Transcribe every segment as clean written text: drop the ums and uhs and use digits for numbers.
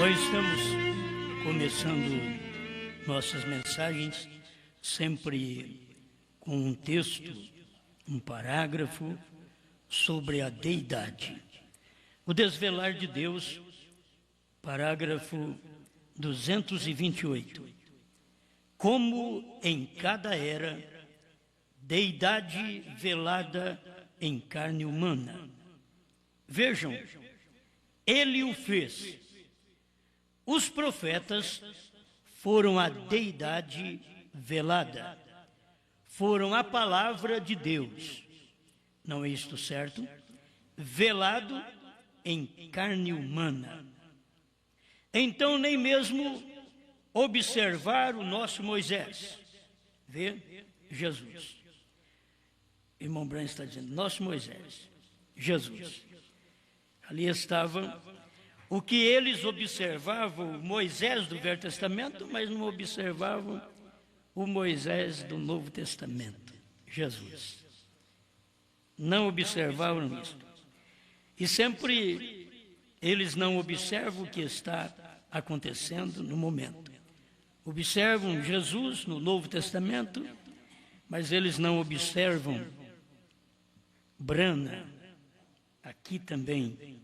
Nós estamos começando nossas mensagens sempre com um texto, um parágrafo sobre a deidade. O desvelar de Deus, parágrafo 228. Como em cada era, deidade velada em carne humana. Vejam, ele o fez. Os profetas foram a deidade velada, foram a palavra de Deus. Não é isto certo? Velado em carne humana. Então, nem mesmo observar o nosso Moisés. Vê? Jesus. Irmão Branco está dizendo, nosso Moisés. Jesus. Ali estava o que eles observavam, o Moisés do Velho Testamento, mas não observavam o Moisés do Novo Testamento, Jesus. Não observavam isso. E sempre eles não observam o que está acontecendo no momento. Observam Jesus no Novo Testamento, mas eles não observam Brana, aqui também,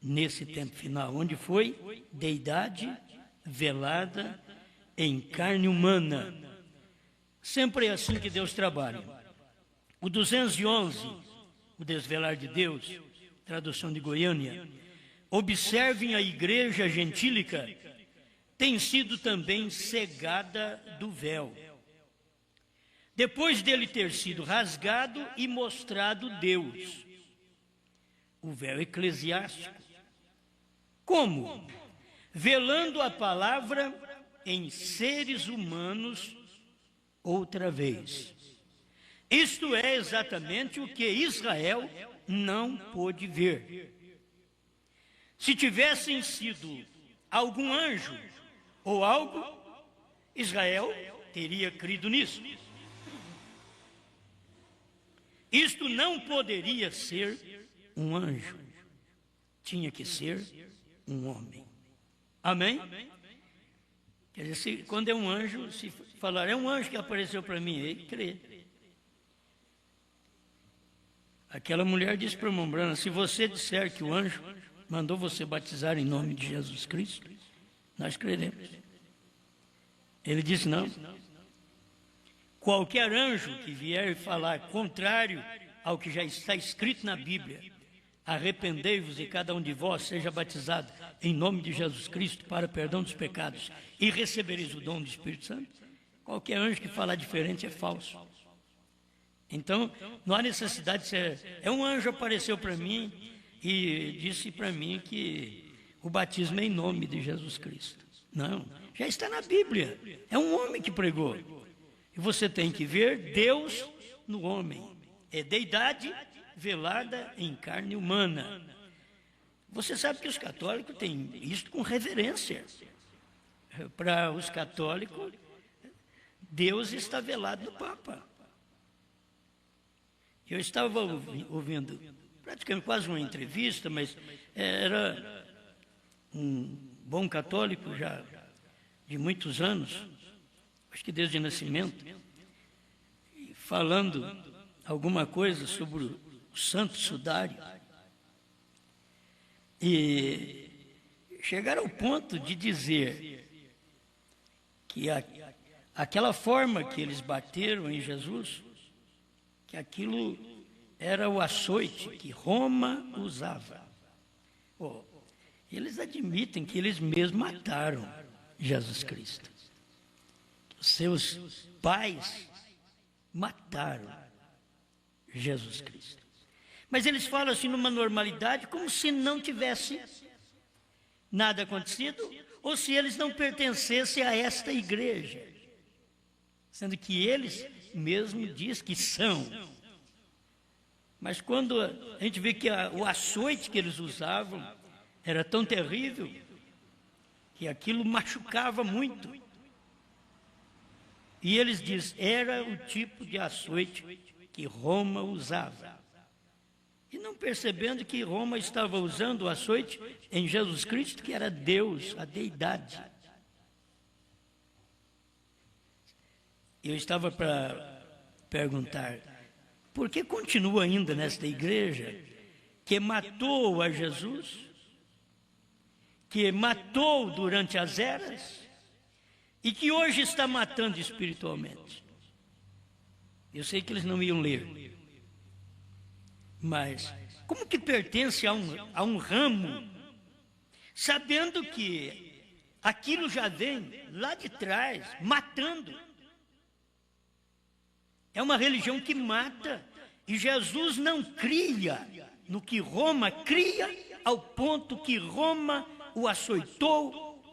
nesse tempo final, onde foi deidade velada em carne humana. Sempre é assim que Deus trabalha. O 211, o desvelar de Deus, tradução de Goiânia, observem a igreja gentílica, tem sido também cegada do véu. Depois dele ter sido rasgado e mostrado Deus, o véu eclesiástico. Como? Velando a palavra em seres humanos outra vez. Isto é exatamente o que Israel não pôde ver. Se tivessem sido algum anjo ou algo, Israel teria crido nisso. Isto não poderia ser um anjo. Tinha que ser um homem. Amém? Quer dizer, quando é um anjo, se falar, é um anjo que apareceu para mim, ele crê. Aquela mulher disse para o irmão Brana, se você disser que o anjo mandou você batizar em nome de Jesus Cristo, nós creremos. Ele disse, não. Qualquer anjo que vier falar contrário ao que já está escrito na Bíblia, arrependei-vos e cada um de vós seja batizado em nome de Jesus Cristo para perdão dos pecados e recebereis o dom do Espírito Santo. Qualquer anjo que falar diferente é falso. Então, não há necessidade de ser... um anjo apareceu para mim e disse para mim que o batismo é em nome de Jesus Cristo. Não, já está na Bíblia. É um homem que pregou. E você tem que ver Deus no homem. É deidade velada em carne humana. Você sabe que os católicos têm isto com reverência. Para os católicos, Deus está velado no Papa. Eu estava ouvindo praticamente quase uma entrevista, mas era um bom católico já de muitos anos, acho que desde o nascimento, falando alguma coisa sobre o Santo Sudário. E chegaram ao ponto de dizer que aquela forma que eles bateram em Jesus, que aquilo era o açoite que Roma usava. Eles admitem que eles mesmos mataram Jesus Cristo. Os seus pais mataram Jesus Cristo. Mas eles falam assim numa normalidade, como se não tivesse nada acontecido, ou se eles não pertencessem a esta igreja, sendo que eles mesmos dizem que são. Mas quando a gente vê que o açoite que eles usavam era tão terrível, que aquilo machucava muito. E eles dizem, era o tipo de açoite que Roma usava. e não percebendo que Roma estava usando o açoite em Jesus Cristo, que era Deus, a deidade. Eu estava para perguntar, por que continua ainda nesta igreja que matou a Jesus, que matou durante as eras e que hoje está matando espiritualmente? Eu sei que eles não iam ler, mas como que pertence a um ramo, sabendo que aquilo já vem lá de trás, matando? É uma religião que mata, e Jesus não cria no que Roma cria, ao ponto que Roma o açoitou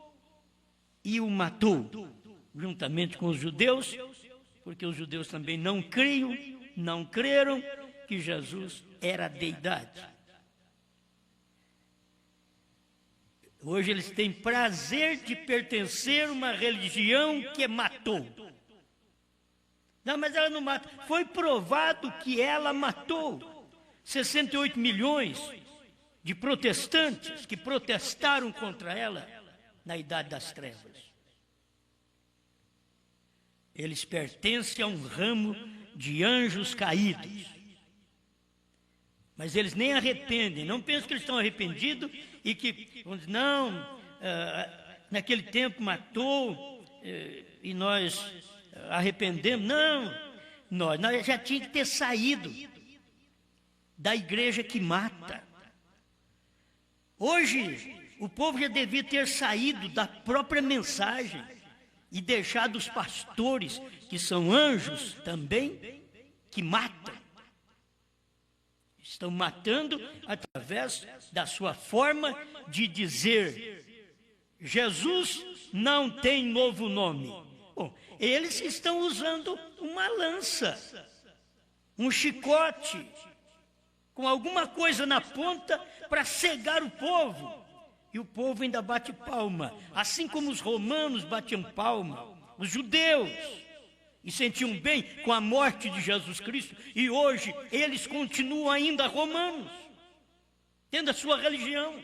e o matou, juntamente com os judeus, porque os judeus também não creram que Jesus era a deidade. Hoje eles têm prazer de pertencer a uma religião que matou. Não, mas ela não mata. Foi provado que ela matou 68 milhões de protestantes que protestaram contra ela na Idade das Trevas. Eles pertencem a um ramo de anjos caídos. Mas eles nem arrependem, não pensam que eles estão arrependidos e que, não, naquele tempo matou e nós arrependemos. Não, nós já tínhamos que ter saído da igreja que mata. Hoje, o povo já devia ter saído da própria mensagem e deixado os pastores, que são anjos também, que matam. Estão matando através da sua forma de dizer: Jesus não tem novo nome. Bom, eles estão usando uma lança, um chicote, com alguma coisa na ponta para cegar o povo. E o povo ainda bate palma, assim como os romanos batiam palma, os judeus, e sentiam bem com a morte de Jesus Cristo, e hoje eles continuam ainda romanos, tendo a sua religião.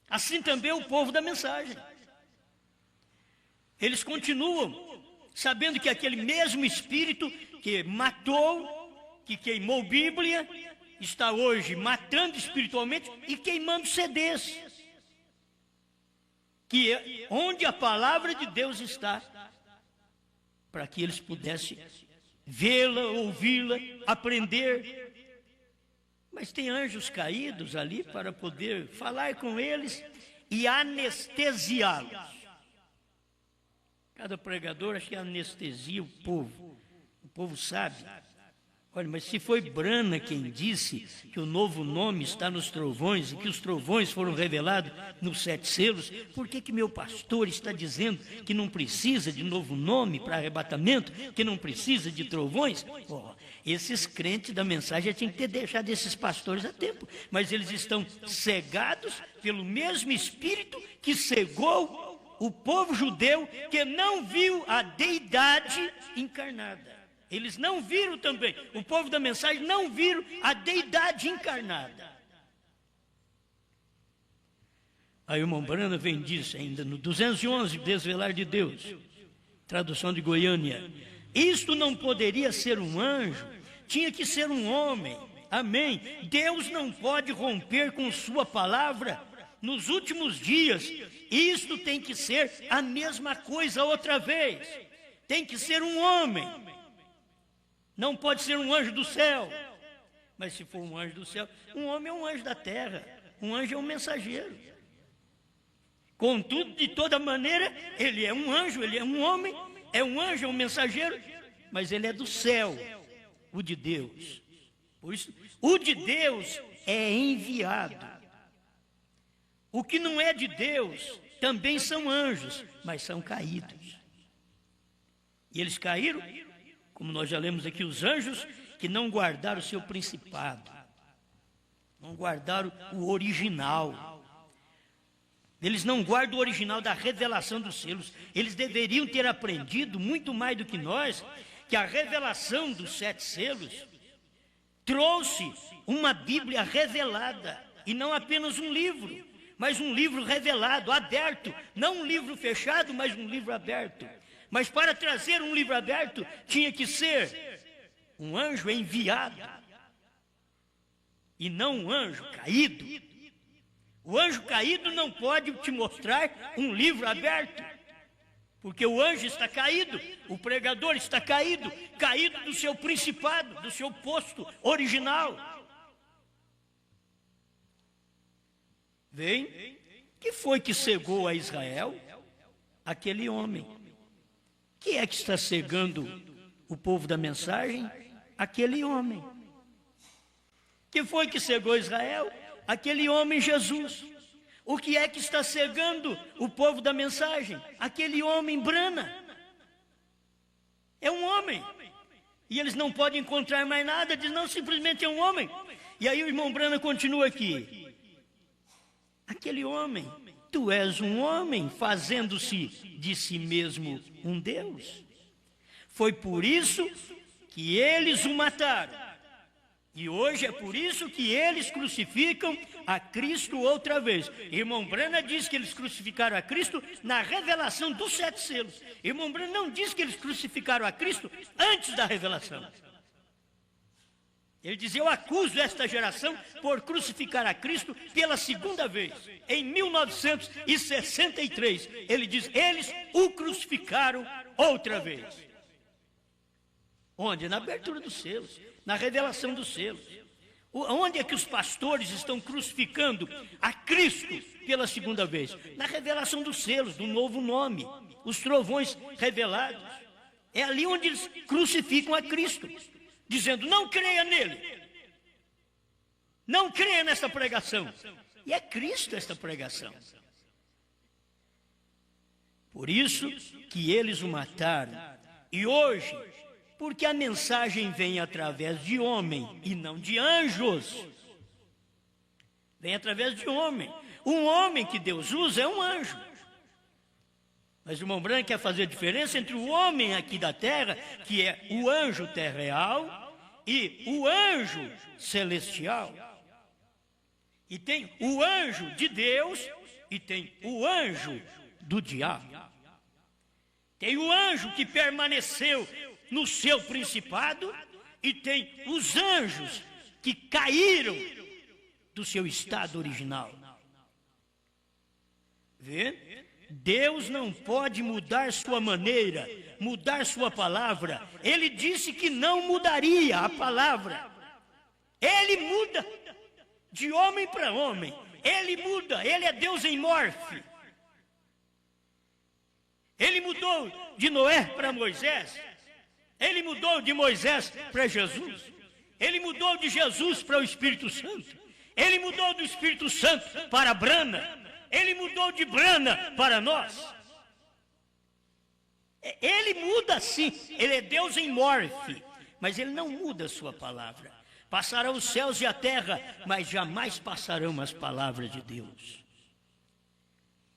Assim também o povo da mensagem. Eles continuam sabendo que aquele mesmo Espírito que matou, que queimou Bíblia, está hoje matando espiritualmente e queimando CDs, que é onde a palavra de Deus está, para que eles pudessem vê-la, ouvi-la, aprender. Mas tem anjos caídos ali para poder falar com eles e anestesiá-los. Cada pregador acho que anestesia o povo sabe. Olha, mas se foi Brana quem disse que o novo nome está nos trovões e que os trovões foram revelados nos 7 selos, por que meu pastor está dizendo que não precisa de novo nome para arrebatamento, que não precisa de trovões? Esses crentes da mensagem tinham que ter deixado esses pastores a tempo, mas eles estão cegados pelo mesmo Espírito que cegou o povo judeu, que não viu a deidade encarnada. Eles não viram também, o povo da mensagem não viram a deidade encarnada. Aí o irmão Brana vem disso ainda no 211, Desvelar de Deus, tradução de Goiânia. Isto não poderia ser um anjo, tinha que ser um homem. Amém. Deus não pode romper com sua palavra nos últimos dias. Isto tem que ser a mesma coisa outra vez. Tem que ser um homem. Não pode ser um anjo do céu. Mas se for um anjo do céu, um homem é um anjo da terra. Um anjo é um mensageiro. Contudo, de toda maneira, ele é um anjo, ele é um homem, é um anjo, é um mensageiro, mas ele é do céu, o de Deus. Por isso, o de Deus é enviado. O que não é de Deus também são anjos, mas são caídos. E eles caíram, como nós já lemos aqui, os anjos que não guardaram o seu principado, não guardaram o original. Eles não guardam o original da revelação dos selos. Eles deveriam ter aprendido muito mais do que nós, que a revelação dos 7 selos trouxe uma Bíblia revelada, e não apenas um livro, mas um livro revelado, aberto, não um livro fechado, mas um livro aberto. Mas para trazer um livro aberto, tinha que ser um anjo enviado, e não um anjo caído. O anjo caído não pode te mostrar um livro aberto, porque o anjo está caído, o pregador está caído, caído do seu principado, do seu posto original. Vem, que foi que cegou a Israel? Aquele homem. Que é que está cegando o povo da mensagem? Aquele homem. Que foi que cegou Israel? Aquele homem Jesus. O que é que está cegando o povo da mensagem? Aquele homem Brana. É um homem. E eles não podem encontrar mais nada, diz, não, simplesmente é um homem. E aí o irmão Brana continua aqui. Aquele homem, tu és um homem, fazendo-se de si mesmo um Deus. Foi por isso que eles o mataram. E hoje é por isso que eles crucificam a Cristo outra vez. Irmão Brana diz que eles crucificaram a Cristo na revelação dos 7 selos. Irmão Brana não diz que eles crucificaram a Cristo antes da revelação. Ele diz, eu acuso esta geração por crucificar a Cristo pela segunda vez. Em 1963, ele diz, eles o crucificaram outra vez. Onde? Na abertura dos selos, na revelação dos selos. Onde é que os pastores estão crucificando a Cristo pela segunda vez? Na revelação dos selos, do novo nome, os trovões revelados. É ali onde eles crucificam a Cristo, dizendo, não creia nele, não creia nesta pregação. E é Cristo esta pregação. Por isso que eles o mataram. E hoje, porque a mensagem vem através de homem e não de anjos. Vem através de homem. Um homem que Deus usa é um anjo. Mas o irmão Branco quer fazer a diferença entre o homem aqui da terra, que é o anjo terreal, e o anjo celestial. E tem o anjo de Deus e tem o anjo do diabo. Tem o anjo que permaneceu no seu principado e tem os anjos que caíram do seu estado original. Vê? Deus não pode mudar sua maneira, mudar sua palavra. Ele disse que não mudaria a palavra. Ele muda de homem para homem. Ele muda, ele é Deus em morfe. Ele mudou de Noé para Moisés. Ele mudou de Moisés para Jesus. Ele mudou de Jesus para o Espírito Santo. Ele mudou do Espírito Santo para Brana. Ele mudou de Brana para nós. Ele muda sim. Ele é Deus em morfe. Mas ele não muda a sua palavra. Passarão os céus e a terra, mas jamais passarão as palavras de Deus.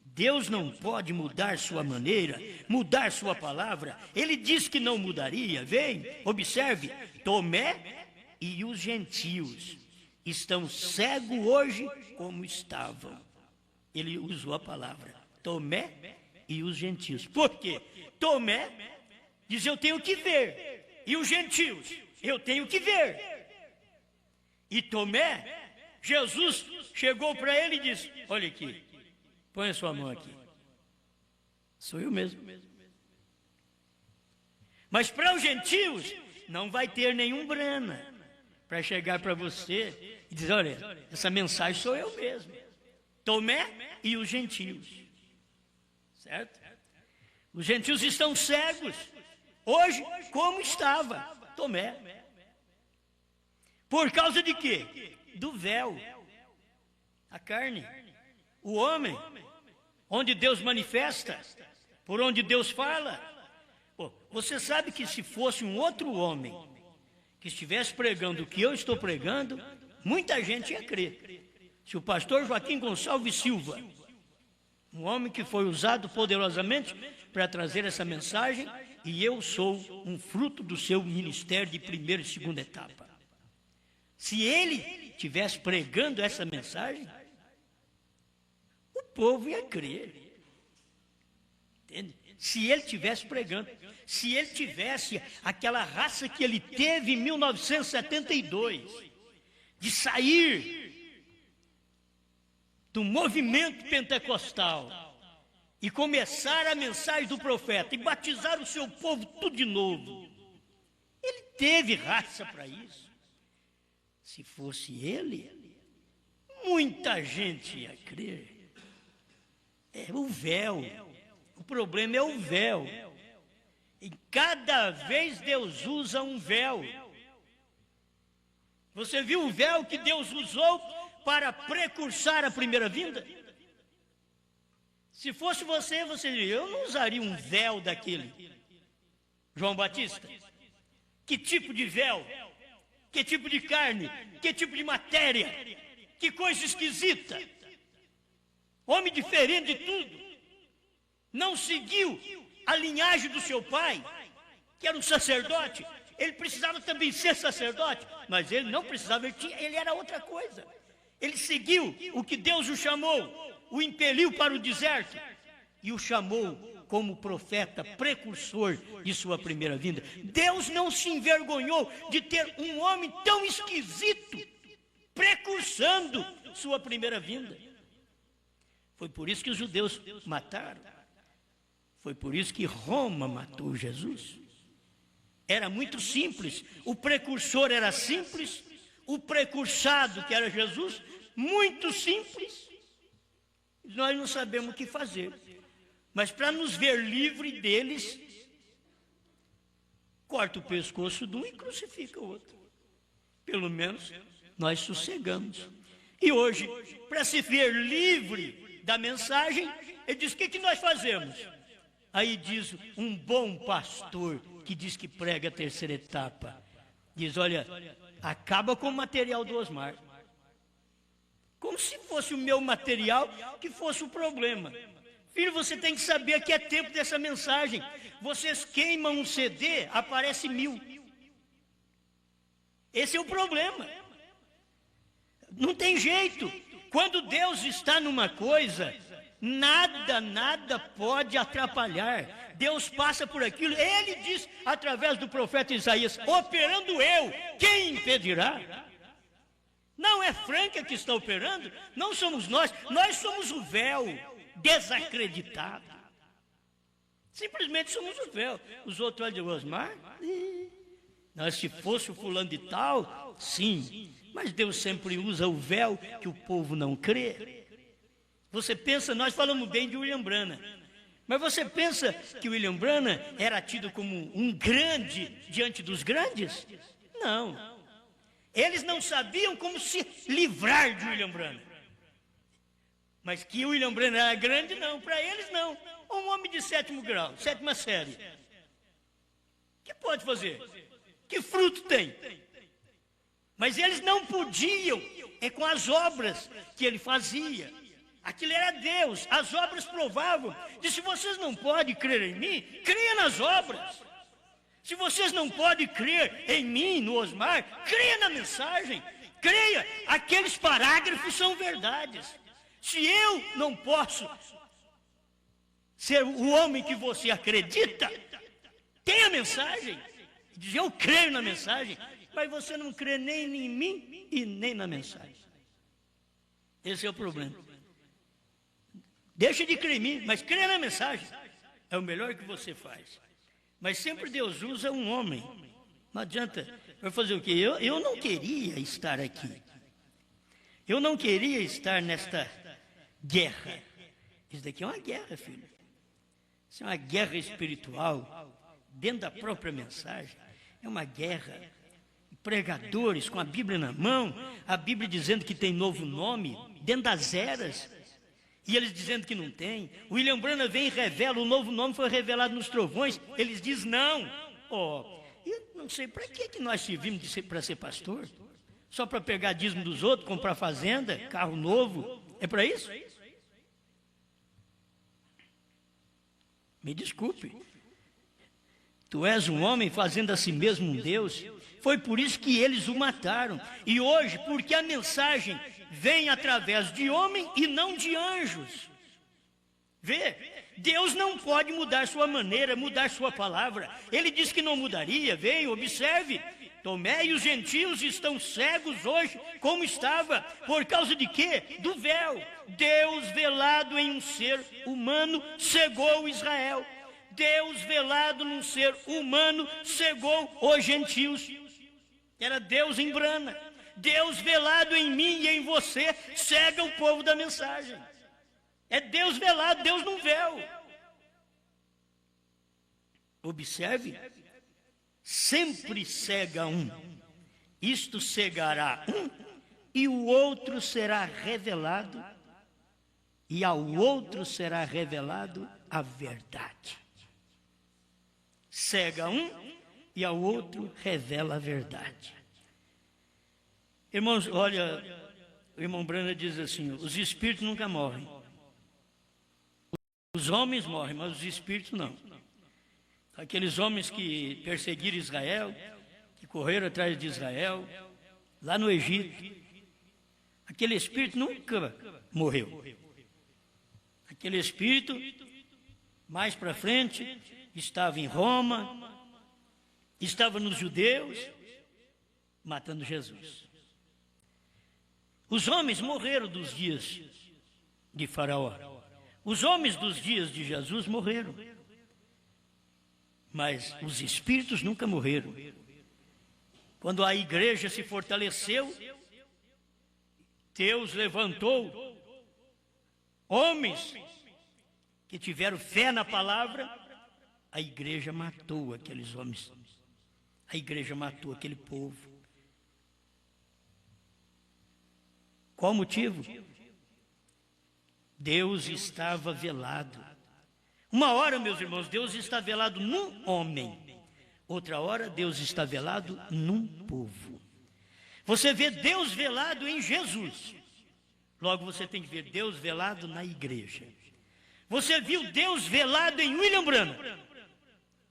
Deus não pode mudar sua maneira, mudar sua palavra. Ele disse que não mudaria. Vem, observe. Tomé e os gentios estão cegos hoje como estavam. Ele usou a palavra. Tomé e os gentios. Por quê? Tomé diz, eu tenho que ver. E os gentios, eu tenho que ver. E Tomé, Jesus chegou para ele e disse, olha aqui. Põe a sua mão aqui. Sou eu mesmo. Mas para os gentios, não vai ter nenhum Brana para chegar para você e dizer, olha, essa mensagem sou eu mesmo. Tomé e os gentios. Certo? Os gentios estão cegos. Hoje, como estava Tomé. Por causa de quê? Do véu. A carne. O homem, onde Deus manifesta, por onde Deus fala. Pô, você sabe que se fosse um outro homem que estivesse pregando o que eu estou pregando, muita gente ia crer. Se o pastor Joaquim Gonçalves Silva, um homem que foi usado poderosamente para trazer essa mensagem, e eu sou um fruto do seu ministério de primeira e segunda etapa. Se ele estivesse pregando essa mensagem, o povo ia crer. Entende? Se ele estivesse pregando, se ele tivesse aquela raça que ele teve em 1972, de sair do movimento pentecostal e começar a mensagem do profeta e batizar o seu povo tudo de novo, ele teve raça para isso. Se fosse ele, muita gente ia crer. É o véu. O problema é o véu. E cada vez Deus usa um véu. Você viu o véu que Deus usou para precursar a primeira vinda? Se fosse você, você diria, eu não usaria um véu daquele. João Batista. Que tipo de véu? Que tipo de carne? Que tipo de matéria? Que coisa esquisita. Homem diferente de tudo. Não seguiu a linhagem do seu pai, que era um sacerdote. Ele precisava também ser sacerdote, mas ele não precisava, ele era outra coisa. Ele seguiu o que Deus o chamou, o impeliu para o deserto e o chamou como profeta precursor de sua primeira vinda. Deus não se envergonhou de ter um homem tão esquisito precursando sua primeira vinda. Foi por isso que os judeus mataram. Foi por isso que Roma matou Jesus. Era muito simples. O precursor era simples. O precursado, que era Jesus, muito simples. Nós não sabemos o que fazer. Mas para nos ver livre deles, corta o pescoço de um e crucifica o outro. Pelo menos nós sossegamos. E hoje, para se ver livre da mensagem, ele diz, o que nós fazemos? Aí diz um bom pastor que diz que prega a terceira etapa. Diz, olha, acaba com o material do Osmar. Como se fosse o meu material que fosse o problema. Filho, você tem que saber que é tempo dessa mensagem. Vocês queimam um CD, aparece 1000. Esse é o problema. Não tem jeito. Quando Deus está numa coisa, nada pode atrapalhar. Deus passa por aquilo. Ele diz, através do profeta Isaías, operando eu, quem impedirá? Não é Franca que está operando, não somos nós somos o véu desacreditado. Simplesmente somos o véu. Os outros olham de Osmar, nós, se fosse o fulano de tal, sim, mas Deus sempre usa o véu que o povo não crê. Você pensa, nós falamos bem de William Branham, mas você pensa que William Branham era tido como um grande diante dos grandes? Não. Eles não sabiam como se livrar de William Branham. Mas que William Branham era grande, não. Para eles, não. Um homem de 7º grau, 7ª série. O que pode fazer? Que fruto tem? Mas eles não podiam, é com as obras que ele fazia. Aquilo era Deus, as obras provavam. Disse, vocês não podem crer em mim? Creia nas obras. Se vocês não podem crer em mim, no Osmar, creia na mensagem. Creia, aqueles parágrafos são verdades. Se eu não posso ser o homem que você acredita, tem a mensagem. Diz, eu creio na mensagem, mas você não crê nem em mim e nem na mensagem. Esse é o problema. Deixa de crer em mim, mas crê na mensagem. É o melhor que você faz. Mas sempre Deus usa um homem. Não adianta. Vai fazer o quê? Eu não queria estar aqui. Eu não queria estar nesta guerra. Isso daqui é uma guerra, filho. Isso é uma guerra espiritual, dentro da própria mensagem. É uma guerra. Pregadores com a Bíblia na mão, a Bíblia dizendo que tem novo nome, dentro das eras, e eles dizendo que não tem. O William Branham vem e revela, o novo nome foi revelado nos trovões, eles dizem não. Eu não sei para que nós servimos para ser pastor? Só para pegar dízimo dos outros, comprar fazenda, carro novo? É para isso? Me desculpe. Tu és um homem fazendo a si mesmo um Deus, Foi por isso que eles o mataram. E hoje, porque a mensagem vem através de homem e não de anjos. Vê, Deus não pode mudar sua maneira, mudar sua palavra. Ele disse que não mudaria. Vem, observe. Tomé e os gentios estão cegos hoje, como estava. Por causa de quê? Do véu. Deus velado em um ser humano cegou Israel. Deus velado num ser humano cegou os gentios. Era Deus em brana. Deus velado em mim e em você cega o povo da mensagem. É Deus velado, Deus num véu. Observe. Sempre cega um, isto cegará um, e o outro será revelado, e ao outro será revelado a verdade. Cega um, e ao outro revela a verdade. Irmãos, olha, o irmão Brana diz assim, os espíritos nunca morrem. Os homens morrem, mas os espíritos não. Aqueles homens que perseguiram Israel, que correram atrás de Israel, lá no Egito, aquele espírito nunca morreu. Aquele espírito, mais para frente, estava em Roma, estava nos judeus, matando Jesus. Os homens morreram dos dias de Faraó. Os homens dos dias de Jesus morreram. Mas os espíritos nunca morreram. Quando a igreja se fortaleceu, Deus levantou homens que tiveram fé na palavra, a igreja matou aqueles homens. A igreja matou aquele povo. Qual o motivo? Deus estava velado. Uma hora, meus irmãos, Deus está velado num homem. Outra hora, Deus está velado num povo. Você vê Deus velado em Jesus. Logo, você tem que ver Deus velado na igreja. Você viu Deus velado em William Branham.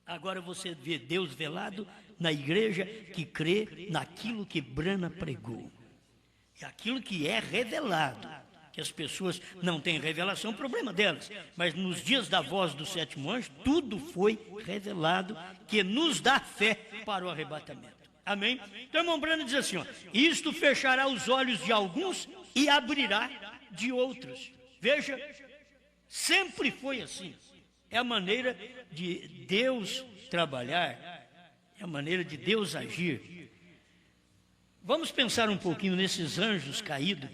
Agora você vê Deus velado na igreja que crê naquilo que Branham pregou. É aquilo que é revelado. Que as pessoas não têm revelação, problema delas. Mas nos dias da voz do sétimo anjo, tudo foi revelado que nos dá fé para o arrebatamento. Amém? Então, irmão Branham diz assim, ó, isto fechará os olhos de alguns e abrirá de outros. Veja, sempre foi assim. É a maneira de Deus trabalhar, é a maneira de Deus agir. Vamos pensar um pouquinho nesses anjos caídos,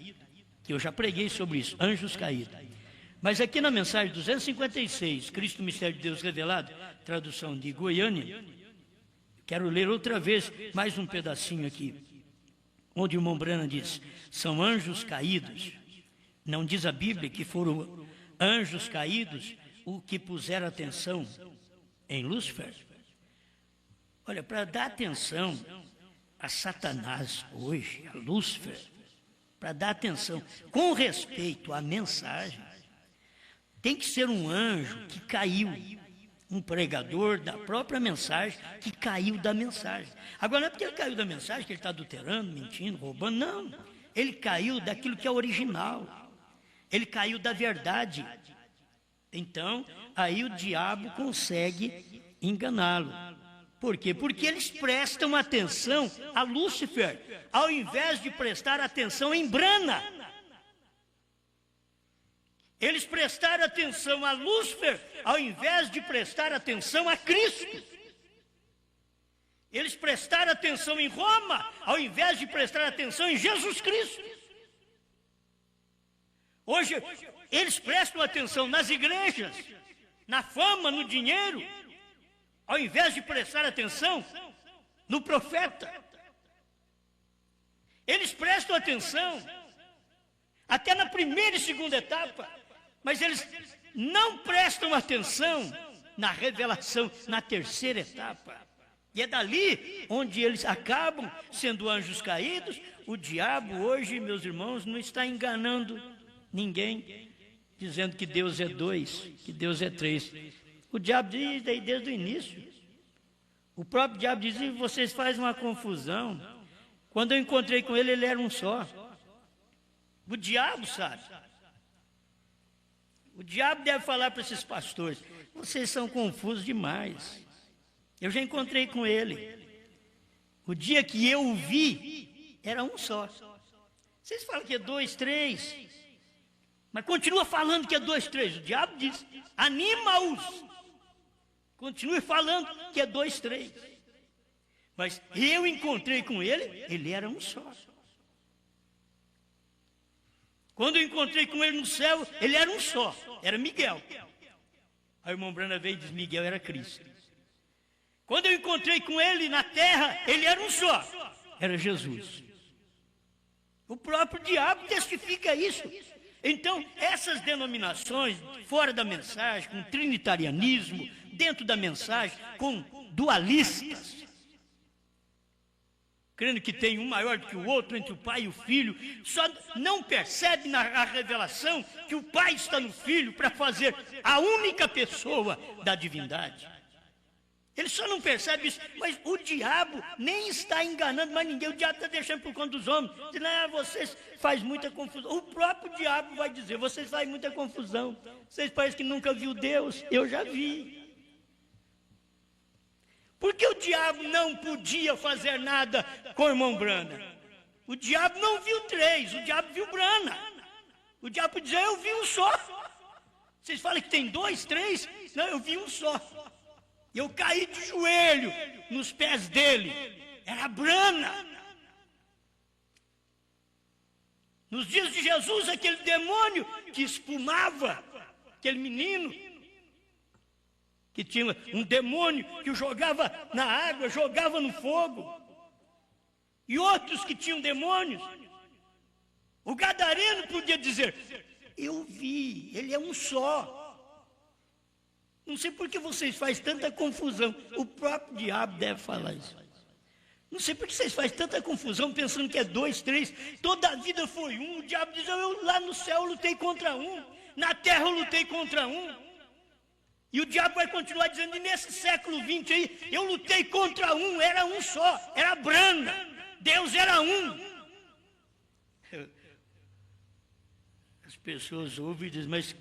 que eu já preguei sobre isso, anjos caídos. Mas aqui na mensagem 256, Cristo, Mistério de Deus Revelado, tradução de Goiânia, quero ler outra vez, mais um pedacinho aqui, onde o irmão Branham diz, são anjos caídos. Não diz a Bíblia que foram anjos caídos o que puseram atenção em Lúcifer? Olha, para dar atenção a Satanás hoje, a Lúcifer, para dar atenção com respeito à mensagem, tem que ser um anjo que caiu, um pregador da própria mensagem que caiu da mensagem. Agora não é porque ele caiu da mensagem que ele está adulterando, mentindo, roubando, não. Ele caiu daquilo que é original, ele caiu da verdade. Então, aí o diabo consegue enganá-lo. Por quê? Porque eles prestam atenção a Lúcifer, ao invés de prestar atenção em Branham. Eles prestaram atenção a Lúcifer, ao invés de prestar atenção a Cristo. Eles prestaram atenção em Roma, ao invés de prestar atenção em Jesus Cristo. Hoje, eles prestam atenção nas igrejas, na fama, no dinheiro, ao invés de prestar atenção no profeta. Eles prestam atenção até na primeira e segunda etapa, mas eles não prestam atenção na revelação, na terceira etapa. E é dali onde eles acabam sendo anjos caídos. O diabo hoje, meus irmãos, não está enganando ninguém, dizendo que Deus é dois, que Deus é três. O diabo diz desde o início. O próprio diabo dizia: vocês fazem uma confusão. Quando eu encontrei com ele, ele era um só. O diabo sabe. O diabo deve falar para esses pastores: vocês são confusos demais. Eu já encontrei com ele. O dia que eu o vi, era um só. Vocês falam que é 2, 3, mas continua falando que é 2, 3. O diabo diz: anima-os. Continue falando que é 2, 3. Mas eu encontrei com ele, ele era um só. Quando eu encontrei com ele no céu, ele era um só, era Miguel. Aí o irmão Brana veio e disse: Miguel era Cristo. Quando eu encontrei com ele na terra, ele era um só, era Jesus. O próprio diabo testifica isso. Então, essas denominações, fora da mensagem, com trinitarianismo, dentro da mensagem, com dualistas, crendo que tem um maior do que o outro entre o Pai e o Filho, só não percebe na revelação que o Pai está no Filho para fazer a única pessoa da divindade. Ele só não percebe isso, mas o diabo nem está enganando mais ninguém. O diabo está deixando por conta dos homens, dizendo: vocês fazem muita confusão. O próprio diabo vai dizer: vocês fazem muita confusão, vocês parecem que nunca viu Deus. Eu já vi. Porque o diabo não podia fazer nada com o irmão Brana? O diabo não viu 3, o diabo viu Brana. O diabo podia dizer: eu vi um só. Vocês falam que tem 2, 3? Não, eu vi um só. Eu caí de joelho nos pés dele. Era Brana. Nos dias de Jesus, aquele demônio que espumava, aquele menino, que tinha um demônio que o jogava na água, jogava no fogo, e outros que tinham demônios. O gadareno podia dizer: eu vi, ele é um só. Não sei por que vocês fazem tanta confusão. O próprio diabo deve falar isso. Não sei por que vocês fazem tanta confusão pensando que é 2, 3. Toda a vida foi um. O diabo diz: eu lá no céu lutei contra um, na terra eu lutei contra um. E o diabo vai continuar dizendo: e nesse século 20 aí, eu lutei contra um, era um só, era Brana. Deus era um. As pessoas ouvem e dizem: mas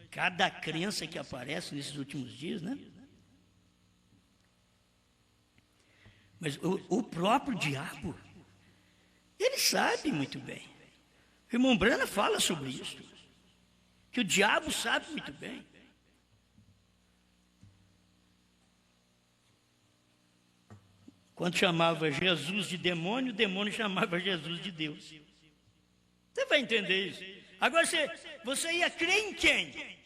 cada crença que aparece nesses últimos dias, né? Mas o próprio diabo, ele sabe muito bem. O irmão Brana fala sobre isso, que o diabo sabe muito bem. Quando chamava Jesus de demônio, o demônio chamava Jesus de Deus. Você vai entender isso? Agora você ia crer em quem?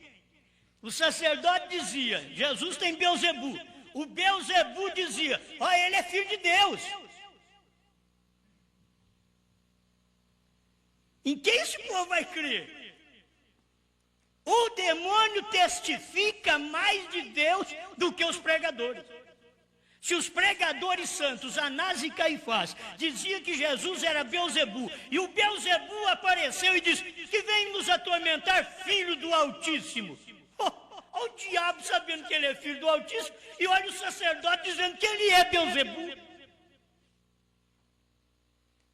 O sacerdote dizia: Jesus tem Beelzebu. O Beelzebu dizia: ele é filho de Deus. Em quem esse povo vai crer? O demônio testifica mais de Deus do que os pregadores. Se os pregadores santos, Anás e Caifás, diziam que Jesus era Beelzebu, e o Beelzebu apareceu e disse: que vem nos atormentar, filho do Altíssimo. Olha o diabo sabendo que ele é filho do Altíssimo, e olha o sacerdote dizendo que ele é Beelzebu.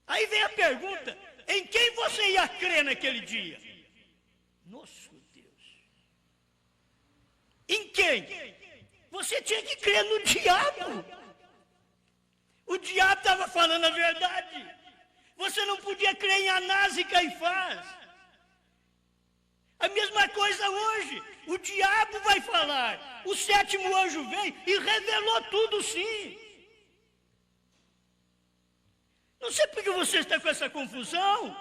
Aí vem a pergunta: em quem você ia crer naquele dia? Nosso Deus. Em quem? Você tinha que crer no diabo. O diabo estava falando a verdade. Você não podia crer em Anás e Caifás. A mesma coisa hoje. O diabo vai falar. O 7º anjo veio e revelou tudo, sim. Não sei por que você está com essa confusão.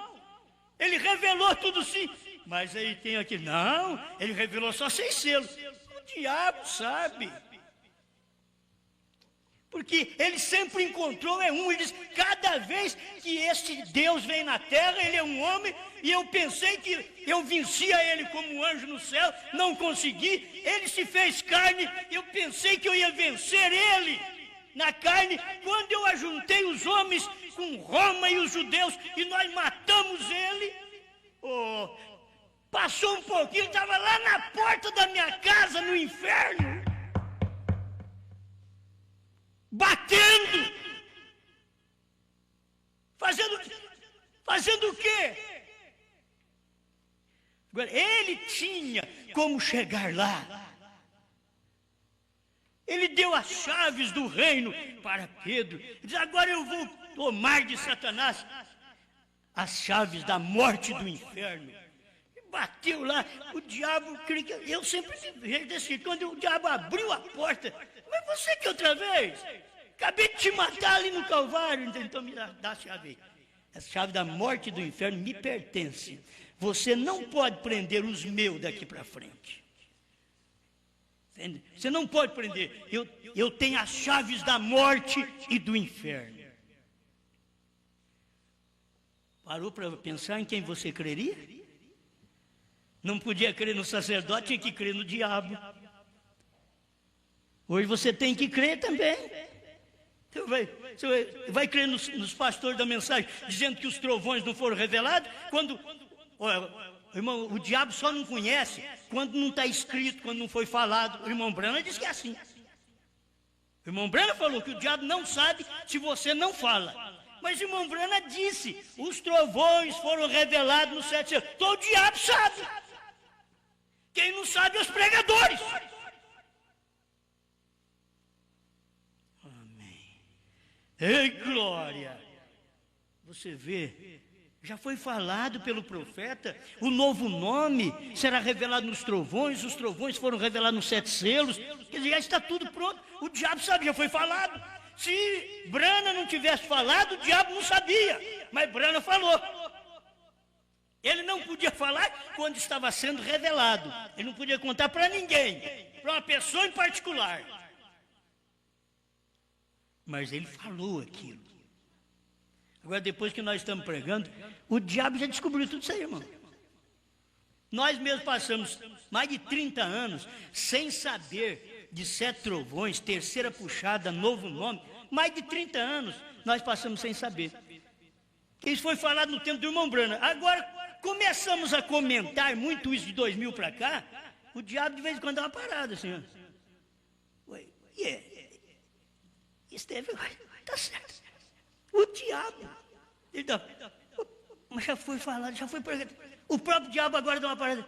Ele revelou tudo, sim. Mas aí tem aqui: não, ele revelou só 6 selos. O diabo sabe. Porque ele sempre encontrou um. Ele diz: cada vez que este Deus vem na terra, ele é um homem, e eu pensei que eu vencia ele como um anjo no céu, não consegui. Ele se fez carne, eu pensei que eu ia vencer ele na carne, quando eu ajuntei os homens com Roma e os judeus, e nós matamos ele. Passou um pouquinho, estava lá na porta da minha casa, no inferno. batendo, fazendo o quê? Agora, ele tinha como chegar lá. Ele deu as chaves do reino para Pedro. Ele diz: agora eu vou tomar de Satanás as chaves da morte e do inferno. E bateu lá, o diabo, eu sempre vejo desse jeito, quando o diabo abriu a porta: mas você que outra vez? Acabei de te matar ali no Calvário, então me dá a chave aí. A chave da morte e do inferno me pertence. Você não pode prender os meus daqui para frente. Entende? Você não pode prender. Eu tenho as chaves da morte e do inferno. Parou para pensar em quem você creria? Não podia crer no sacerdote, tinha que crer no diabo. Hoje você tem que crer também. Você vai crer nos pastores da mensagem, dizendo que os trovões não foram revelados, quando, irmão, o diabo só não conhece quando não está escrito, quando não foi falado. O irmão Brana disse que é assim. O irmão Brana falou que o diabo não sabe se você não fala. Mas o irmão Brana disse: os trovões foram revelados no 7 selos. Então o diabo sabe. Quem não sabe é os pregadores. Ei, glória! Você vê, já foi falado pelo profeta, o novo nome será revelado nos trovões, os trovões foram revelados nos 7 selos, quer dizer, já está tudo pronto, o diabo sabe, já foi falado. Se Brana não tivesse falado, o diabo não sabia, mas Brana falou. Ele não podia falar quando estava sendo revelado, ele não podia contar para ninguém, para uma pessoa em particular. Mas ele falou aquilo. Agora, depois que nós estamos pregando, o diabo já descobriu tudo isso aí, irmão. Nós mesmos passamos mais de 30 anos sem saber de 7 trovões, terceira puxada, novo nome. Mais de 30 anos nós passamos sem saber. Isso foi falado no tempo do irmão Brana. Agora, começamos a comentar muito isso de 2000 para cá, o diabo de vez em quando dá uma parada, senhor. Esteve, tá certo. O diabo, mas já foi falado, já foi pregado. O próprio diabo agora dá uma parada.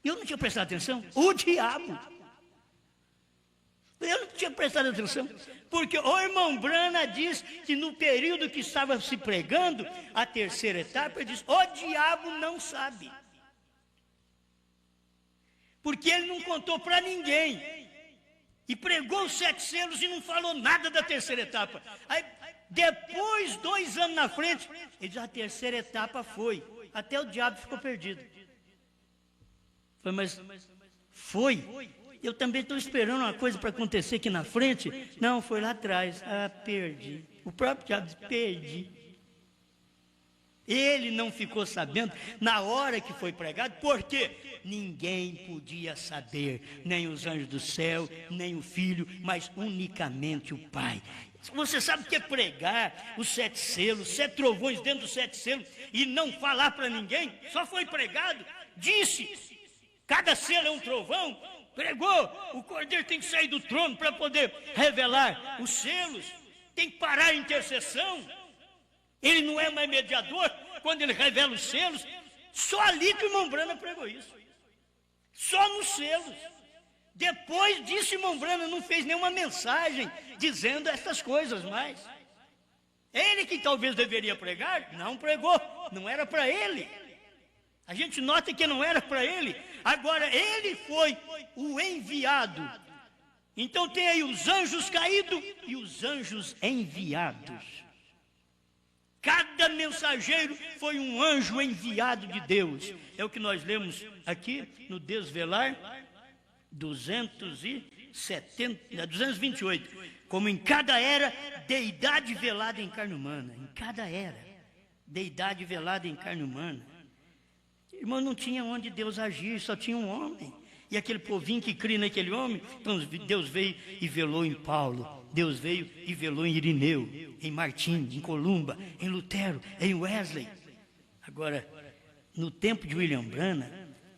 Eu não tinha prestado atenção. O diabo. Eu não tinha prestado atenção. Porque o irmão Brana diz que no período que estava se pregando a terceira etapa, ele diz: o diabo não sabe. Porque ele não contou para ninguém. E pregou os 7 selos e não falou nada da terceira etapa. Aí, depois, 2 anos na frente, ele diz: a terceira etapa foi. Até o diabo ficou perdido. Foi, mas foi. Eu também estou esperando uma coisa para acontecer aqui na frente. Não, foi lá atrás. Ah, perdi. O próprio diabo disse: perdi. Ele não ficou sabendo na hora que foi pregado, porque ninguém podia saber, nem os anjos do céu, nem o Filho, mas unicamente o Pai. Você sabe o que é pregar os 7 selos, 7 trovões dentro dos 7 selos, e não falar para ninguém? Só foi pregado, disse, cada selo é um trovão, pregou, o Cordeiro tem que sair do trono para poder revelar os selos, tem que parar a intercessão. Ele não é mais mediador quando ele revela os selos. Só ali que o irmão Brana pregou isso. Só nos selos. Depois disso, o irmão Brana não fez nenhuma mensagem dizendo essas coisas mais. Ele que talvez deveria pregar, não pregou. Não era para ele. A gente nota que não era para ele. Agora, ele foi o enviado. Então tem aí os anjos caídos e os anjos enviados. Cada mensageiro foi um anjo enviado de Deus. É o que nós lemos aqui no Desvelar 228. Como em cada era, deidade velada em carne humana. Em cada era, deidade velada em carne humana. Irmão, não tinha onde Deus agir, só tinha um homem. E aquele povinho que cria naquele homem, então Deus veio e velou em Paulo. Deus veio e velou em Irineu, em Martim, em Columba, em Lutero, em Wesley. Agora, no tempo de William Branham,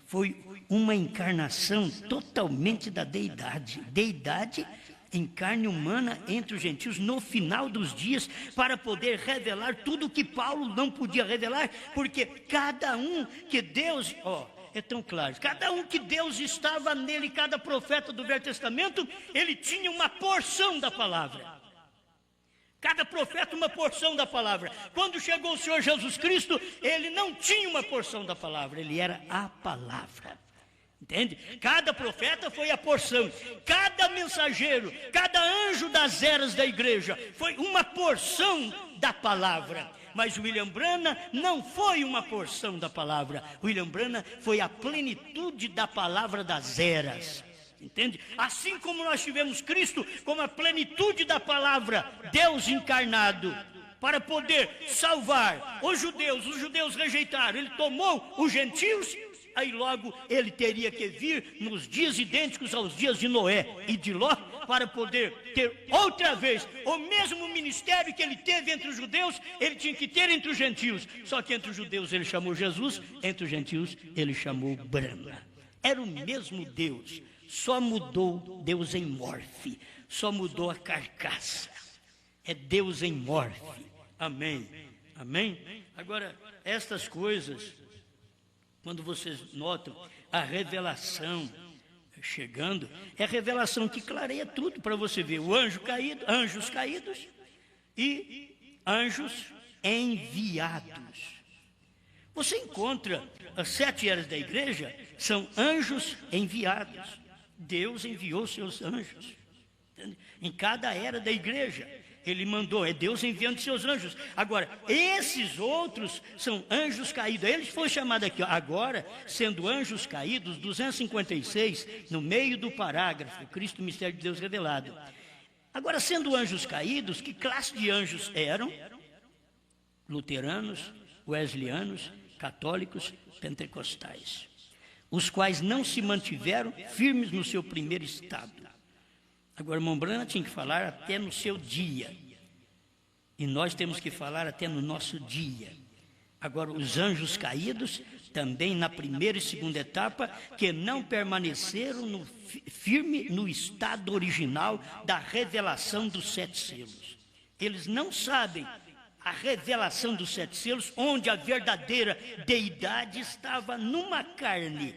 foi uma encarnação totalmente da deidade. Deidade em carne humana entre os gentios no final dos dias, para poder revelar tudo o que Paulo não podia revelar, porque cada um que Deus, é tão claro, cada um que Deus estava nele, cada profeta do Velho Testamento, ele tinha uma porção da palavra. Cada profeta uma porção da palavra. Quando chegou o Senhor Jesus Cristo, ele não tinha uma porção da palavra, ele era a palavra. Entende? Cada profeta foi a porção, cada mensageiro, cada anjo das eras da igreja foi uma porção da palavra. Mas William Branham não foi uma porção da palavra. William Branham foi a plenitude da palavra das eras. Entende? Assim como nós tivemos Cristo como a plenitude da palavra, Deus encarnado, para poder salvar os judeus rejeitaram, ele tomou os gentios, aí logo ele teria que vir nos dias idênticos aos dias de Noé e de Ló, para poder ter outra vez o mesmo ministério que ele teve entre os judeus, ele tinha que ter entre os gentios, só que entre os judeus ele chamou Jesus, entre os gentios ele chamou Branham. Era o mesmo Deus, só mudou Deus em morfe, só mudou a carcaça, é Deus em morfe, amém, amém? Agora, estas coisas, quando vocês notam a revelação chegando, é a revelação que clareia tudo para você ver, o anjo caído, anjos caídos e anjos enviados. Você encontra as 7 eras da igreja, são anjos enviados. Deus enviou seus anjos. Entende? Em cada era da igreja, ele mandou, é Deus enviando seus anjos. Agora, esses outros são anjos caídos. Eles foram chamados aqui, agora, sendo anjos caídos, 256, no meio do parágrafo, Cristo, mistério de Deus revelado. Agora, sendo anjos caídos, que classe de anjos eram? Luteranos, wesleyanianos, católicos, pentecostais, os quais não se mantiveram firmes no seu primeiro estado. Agora, irmão Branham tinha que falar até no seu dia, e nós temos que falar até no nosso dia. Agora, os anjos caídos, também na primeira e segunda etapa, que não permaneceram firme no estado original da revelação dos 7 selos. Eles não sabem a revelação dos 7 selos, onde a verdadeira deidade estava numa carne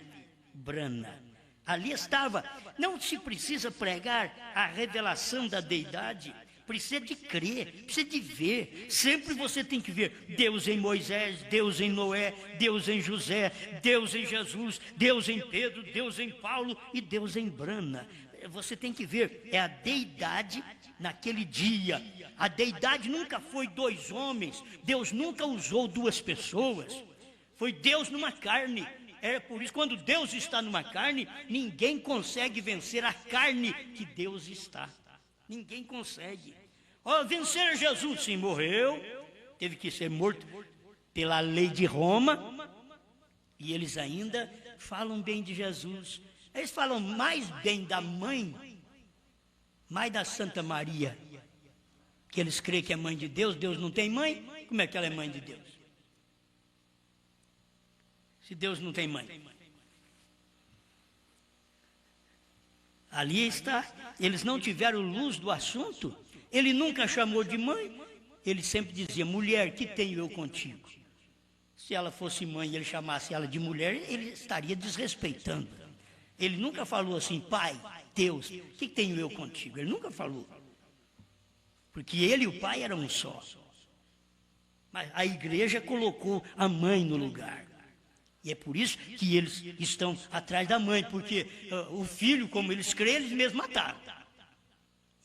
brana. Ali estava. Não se precisa pregar a revelação da deidade, precisa de crer, precisa de ver. Sempre você tem que ver Deus em Moisés, Deus em Noé, Deus em José, Deus em Jesus, Deus em Pedro, Deus em Paulo e Deus em Branham. Você tem que ver, é a deidade naquele dia. A deidade nunca foi 2 homens, Deus nunca usou 2 pessoas, foi Deus numa carne. É por isso, quando Deus está numa carne, ninguém consegue vencer a carne que Deus está. Ninguém consegue. Vencer Jesus, sim, morreu, teve que ser morto pela lei de Roma, e eles ainda falam bem de Jesus. Eles falam mais bem da mãe, mais da Santa Maria, que eles creem que é mãe de Deus. Deus não tem mãe, como é que ela é mãe de Deus? Se Deus não tem mãe. Ali está, eles não tiveram luz do assunto, ele nunca chamou de mãe, ele sempre dizia, mulher, que tenho eu contigo? Se ela fosse mãe e ele chamasse ela de mulher, ele estaria desrespeitando. Ele nunca falou assim, pai, Deus, que tenho eu contigo? Ele nunca falou. Porque ele e o pai eram um só. Mas a igreja colocou a mãe no lugar. E é por isso que eles estão atrás da mãe, porque o filho, como eles creem, eles mesmos mataram.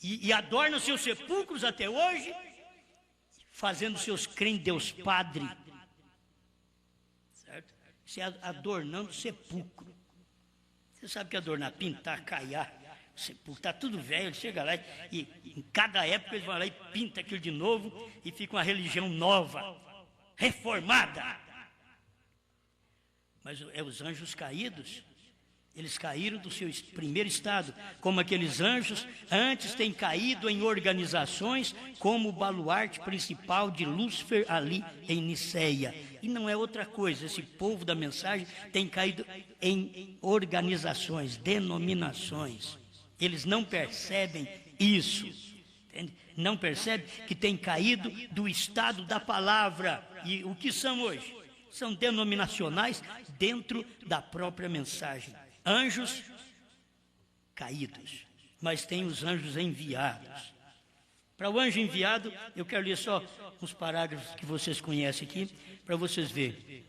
E adornam seus sepulcros até hoje, fazendo seus crentes Deus Padre. Certo? Isso é adornando sepulcro. Você sabe que adornar, pintar, caiar, sepulcro, está tudo velho, ele chega lá e em cada época eles vão lá e pinta aquilo de novo e fica uma religião nova, reformada. Mas os anjos caídos, eles caíram do seu primeiro estado, como aqueles anjos antes têm caído em organizações, como o baluarte principal de Lúcifer ali em Niceia. E não é outra coisa, esse povo da mensagem tem caído em organizações, denominações. Eles não percebem isso. Entende? Não percebe que tem caído do estado da palavra. E o que são hoje? São denominacionais dentro da própria mensagem. Anjos caídos, mas tem os anjos enviados. Para o anjo enviado, eu quero ler só uns parágrafos que vocês conhecem aqui, para vocês verem.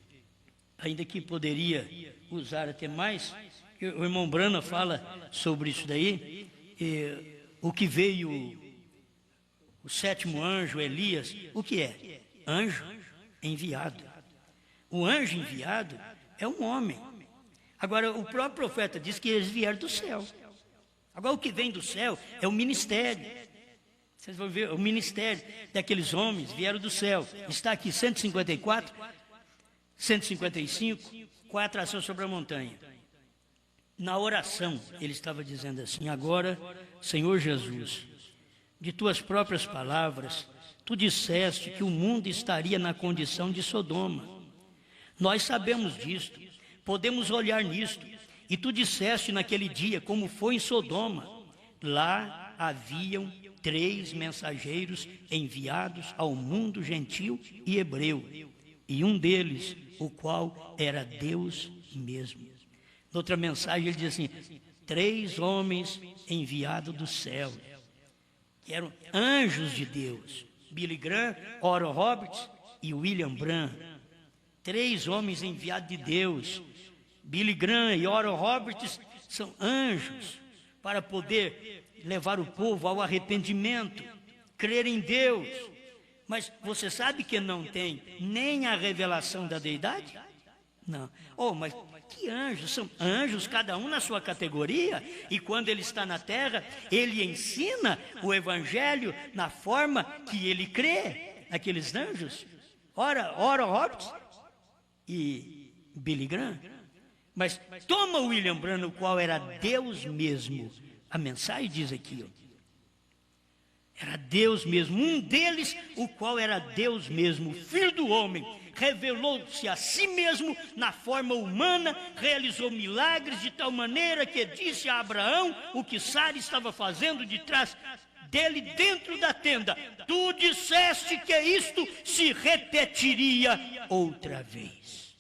Ainda que poderia usar até mais, o irmão Brana fala sobre isso daí, o que veio, o sétimo anjo, Elias, o que é? Anjo enviado. O anjo enviado é um homem. Agora, o próprio profeta diz que eles vieram do céu. Agora, o que vem do céu é o ministério. Vocês vão ver, o ministério daqueles homens vieram do céu. Está aqui 154, 155, 4 ações sobre a montanha. Na oração, ele estava dizendo assim: agora, Senhor Jesus, de tuas próprias palavras, tu disseste que o mundo estaria na condição de Sodoma. Nós sabemos disto, podemos olhar nisto, e tu disseste naquele dia como foi em Sodoma. Lá haviam 3 mensageiros enviados ao mundo gentil e hebreu, e um deles, o qual era Deus mesmo. Noutra mensagem ele diz assim: 3 homens enviados do céu, que eram anjos de Deus, Billy Graham, Oral Roberts e William Branham. 3 homens enviados de Deus. Billy Graham e Oral Roberts são anjos para poder levar o povo ao arrependimento, crer em Deus. Mas você sabe que não tem nem a revelação da deidade? Não. Oh, mas que anjos? São anjos, cada um na sua categoria. E quando ele está na terra, ele ensina o evangelho na forma que ele crê. Aqueles anjos. Oral Roberts e Billy Graham. Mas toma William Branham, o qual era Deus mesmo. A mensagem diz aqui, ó, era Deus mesmo, um deles, o qual era Deus mesmo, filho do homem, revelou-se a si mesmo na forma humana, realizou milagres de tal maneira que disse a Abraão o que Sara estava fazendo de trás dele dentro da tenda: tu disseste que isto se repetiria outra vez.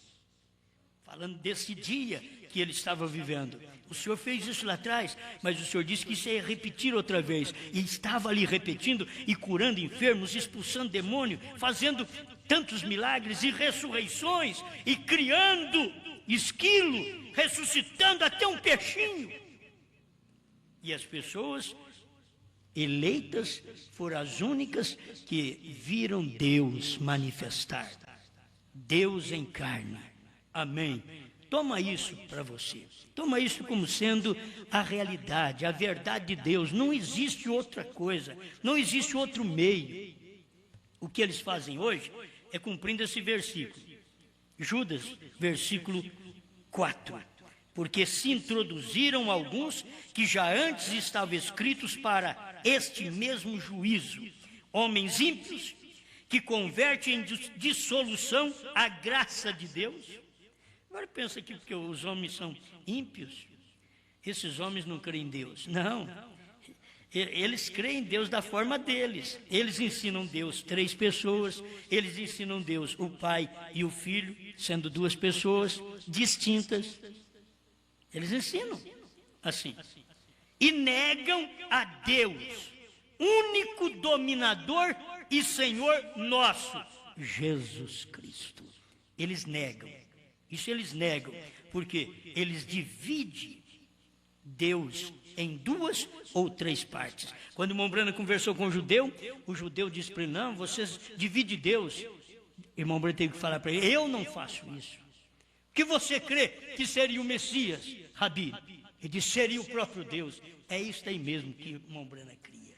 Falando desse dia que ele estava vivendo. O Senhor fez isso lá atrás, mas o Senhor disse que isso ia repetir outra vez. E estava ali repetindo e curando enfermos, expulsando demônio, fazendo tantos milagres e ressurreições, e criando esquilo, ressuscitando até um peixinho. E as pessoas eleitas foram as únicas que viram Deus manifestar. Deus em carne. Amém. Toma isso para você. Toma isso como sendo a realidade, a verdade de Deus. Não existe outra coisa, não existe outro meio. O que eles fazem hoje é cumprindo esse versículo. Judas, versículo 4. Porque se introduziram alguns que já antes estavam escritos para este mesmo juízo, homens ímpios que convertem em dissolução a graça de Deus. Agora pensa aqui, porque os homens são ímpios, esses homens não creem em Deus. Não, eles creem em Deus da forma deles. Eles ensinam Deus 3 pessoas, eles ensinam Deus o Pai e o Filho, sendo 2 pessoas distintas. Eles ensinam assim. E negam a Deus, único dominador e Senhor nosso, Jesus Cristo. Eles negam. Isso eles negam, porque eles dividem Deus em 2 ou 3 partes. Quando o irmão Brana conversou com o judeu disse para ele: não, vocês dividem Deus. O irmão Brana teve que falar para ele: eu não faço isso. O que você crê que seria o Messias, Rabi? Ele disse: seria o próprio Deus. É isso aí mesmo que o irmão Brana cria.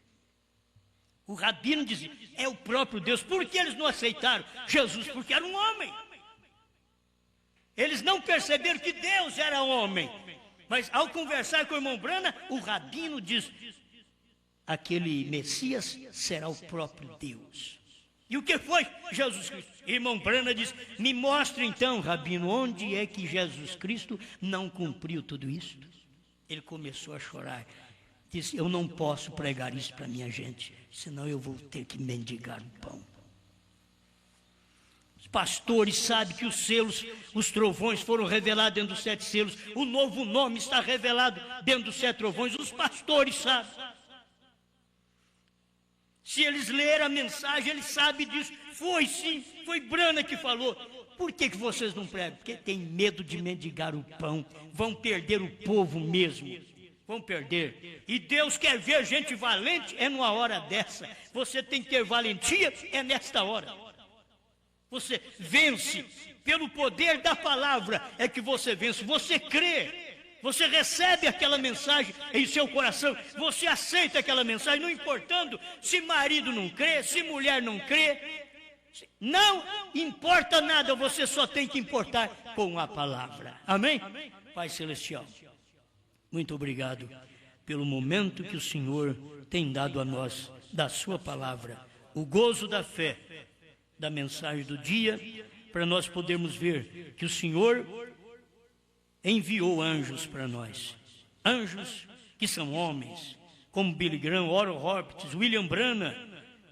O Rabino dizia: é o próprio Deus. Por que eles não aceitaram Jesus? Porque era um homem. Eles não perceberam que Deus era homem. Mas ao conversar com o irmão Brana, o Rabino diz: aquele Messias será o próprio Deus. E o que foi Jesus Cristo? Irmão Brana diz: me mostre então, Rabino, onde é que Jesus Cristo não cumpriu tudo isso? Ele começou a chorar. disse: eu não posso pregar isso para minha gente, senão eu vou ter que mendigar o pão. Os pastores sabem que os selos, os trovões foram revelados dentro dos 7 selos, o novo nome está revelado dentro dos 7 trovões, os pastores sabem. Se eles lerem a mensagem, eles sabem disso. Foi sim, foi Brana que falou. Por que vocês não pregam? Porque tem medo de mendigar o pão, vão perder o povo mesmo. Vão perder. E Deus quer ver gente valente, é numa hora dessa. Você tem que ter valentia, é nesta hora. Você vence pelo poder da palavra, é que você vence. Você crê, você recebe aquela mensagem em seu coração, você aceita aquela mensagem, não importando se marido não crê, se mulher não crê. Não importa nada, você só tem que importar com a palavra. Amém? Pai Celestial, muito obrigado pelo momento que o Senhor tem dado a nós, da sua palavra, o gozo da fé, da mensagem do dia, para nós podermos ver que o Senhor enviou anjos para nós. Anjos que são homens, como Billy Graham, Oral Roberts, William Branham,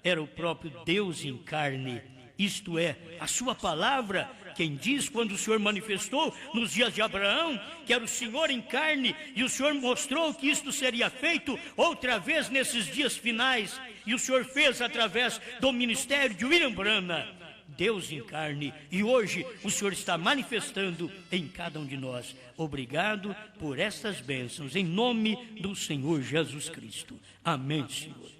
era o próprio Deus em carne. Isto é, a sua palavra, quem diz quando o Senhor manifestou nos dias de Abraão, que era o Senhor em carne, e o Senhor mostrou que isto seria feito outra vez nesses dias finais, e o Senhor fez através do ministério de William Branham, Deus em carne, e hoje o Senhor está manifestando em cada um de nós. Obrigado por estas bênçãos, em nome do Senhor Jesus Cristo. Amém, Senhor.